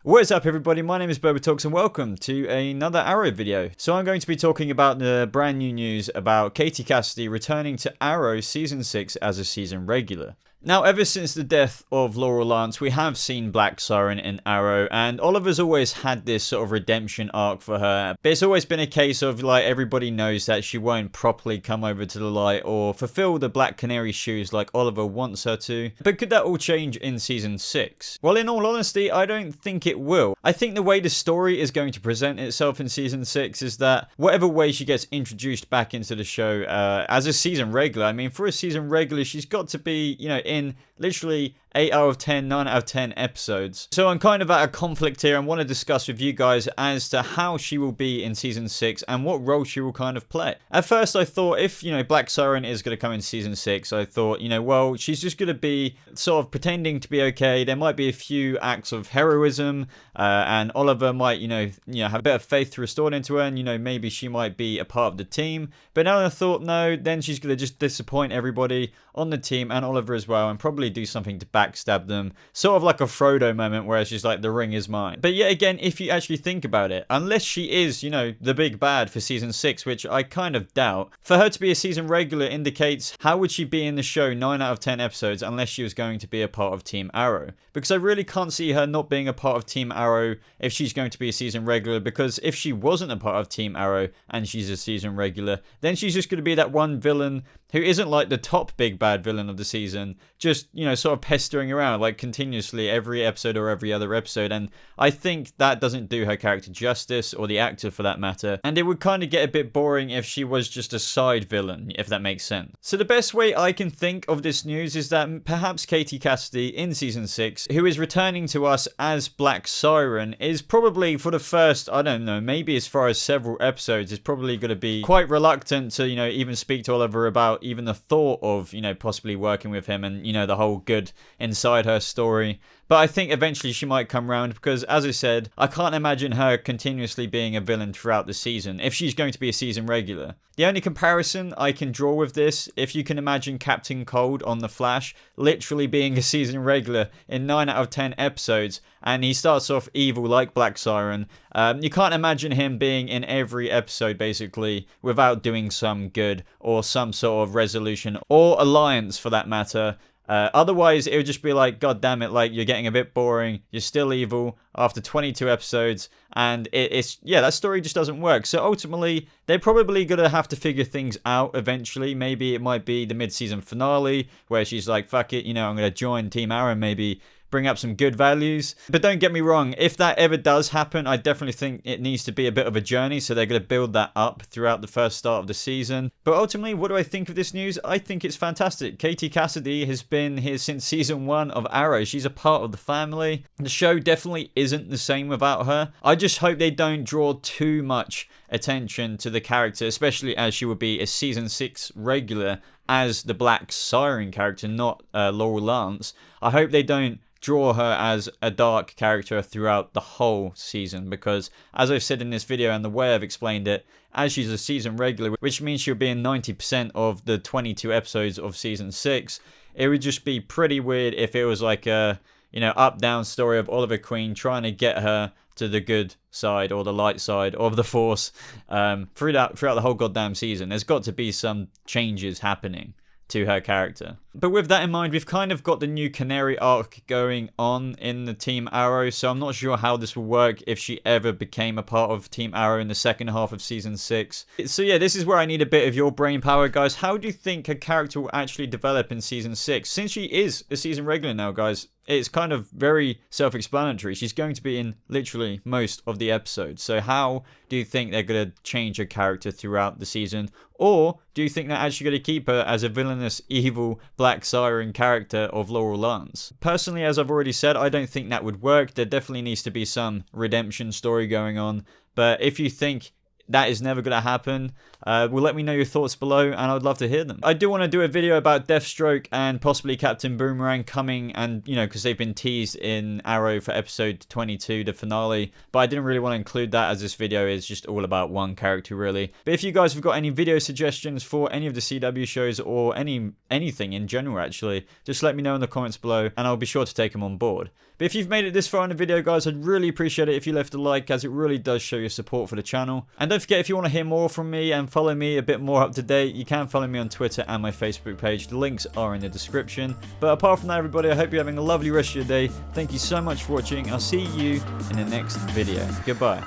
What is up everybody, my name is BobaTalks and welcome to another Arrow video. So I'm going to be talking about the brand new news about Katie Cassidy returning to Arrow Season 6 as a season regular. Now, ever since the death of Laurel Lance, we have seen Black Siren in Arrow, and Oliver's always had this sort of redemption arc for her. But it's always been a case of, like, everybody knows that she won't properly come over to the light or fulfill the Black Canary shoes like Oliver wants her to. But could that all change in Season 6? Well, in all honesty, I don't think it will. I think the way the story is going to present itself in Season 6 is that whatever way she gets introduced back into the show as a season regular, I mean, for a season regular, she's got to be, you know, in literally 8 out of 10, 9 out of 10 episodes. So I'm kind of at a conflict here and want to discuss with you guys as to how she will be in Season 6 and what role she will kind of play. At first I thought if, you know, Black Siren is going to come in Season 6, I thought, you know, well, she's just going to be sort of pretending to be okay. There might be a few acts of heroism and Oliver might, you know, have a bit of faith restored into her and, you know, maybe she might be a part of the team. But now I thought, no, then she's going to just disappoint everybody on the team and Oliver as well and probably do something to backstab them, sort of like a Frodo moment where she's like, the ring is mine. But yet again, if you actually think about it, unless she is, you know, the big bad for Season 6, which I kind of doubt, for her to be a season regular indicates how would she be in the show 9 out of 10 episodes unless she was going to be a part of Team Arrow. Because I really can't see her not being a part of Team Arrow if she's going to be a season regular, because if she wasn't a part of Team Arrow and she's a season regular, then she's just going to be that one villain who isn't like the top big bad villain of the season, just, you know, sort of pestering around like continuously every episode or every other episode. And I think that doesn't do her character justice, or the actor for that matter, and it would kind of get a bit boring if she was just a side villain, if that makes sense. So the best way I can think of this news is that perhaps Katie Cassidy in Season 6, who is returning to us as Black Siren, is probably for the first, I don't know, maybe as far as several episodes, is probably going to be quite reluctant to, you know, even speak to Oliver about even the thought of, you know, possibly working with him and, you know, the whole good inside her story. But I think eventually she might come round because, as I said, I can't imagine her continuously being a villain throughout the season if she's going to be a season regular. The only comparison I can draw with this, if you can imagine Captain Cold on The Flash literally being a season regular in 9 out of 10 episodes, and he starts off evil like Black Siren, you can't imagine him being in every episode basically without doing some good or some sort of resolution or alliance for that matter. Otherwise, it would just be like, God damn it, like, you're getting a bit boring, you're still evil after 22 episodes, and it's that story just doesn't work. So ultimately, they're probably going to have to figure things out eventually. Maybe it might be the mid-season finale, where she's like, fuck it, you know, I'm going to join Team Arrow, maybe bring up some good values. But don't get me wrong, if that ever does happen, I definitely think it needs to be a bit of a journey, so they're going to build that up throughout the first start of the season. But ultimately, what do I think of this news? I think it's fantastic. Katie Cassidy has been here since Season 1 of Arrow. She's a part of the family. The show definitely isn't the same without her. I just hope they don't draw too much attention to the character, especially as she will be a Season 6 regular as the Black Siren character, not Laurel Lance. I hope they don't draw her as a dark character throughout the whole season, because as I've said in this video and the way I've explained it, as she's a season regular, which means she'll be in 90% of the 22 episodes of Season 6, it would just be pretty weird if it was like a, you know, up-down story of Oliver Queen trying to get her to the good side or the light side of the Force throughout the whole goddamn season. There's got to be some changes happening to her character. But with that in mind, we've kind of got the new Canary arc going on in the Team Arrow, so I'm not sure how this will work if she ever became a part of Team Arrow in the second half of Season 6. So yeah, this is where I need a bit of your brain power, guys. How do you think her character will actually develop in Season 6? Since she is a season regular now, guys, it's kind of very self-explanatory. She's going to be in literally most of the episodes. So how do you think they're going to change her character throughout the season? Or do you think they're actually going to keep her as a villainous, evil Black Siren character of Laurel Lance? Personally, as I've already said, I don't think that would work. There definitely needs to be some redemption story going on. But if you think that is never going to happen, well, let me know your thoughts below and I'd love to hear them. I do want to do a video about Deathstroke and possibly Captain Boomerang coming, and, you know, because they've been teased in Arrow for episode 22, the finale, but I didn't really want to include that as this video is just all about one character really. But if you guys have got any video suggestions for any of the CW shows or anything in general actually, just let me know in the comments below and I'll be sure to take them on board. But if you've made it this far in the video, guys, I'd really appreciate it if you left a like, as it really does show your support for the channel. And don't forget, if you want to hear more from me and follow me a bit more up to date, you can follow me on Twitter and my Facebook page. The links are in the description. But apart from that, everybody, I hope you're having a lovely rest of your day. Thank you so much for watching. I'll see you in the next video. Goodbye.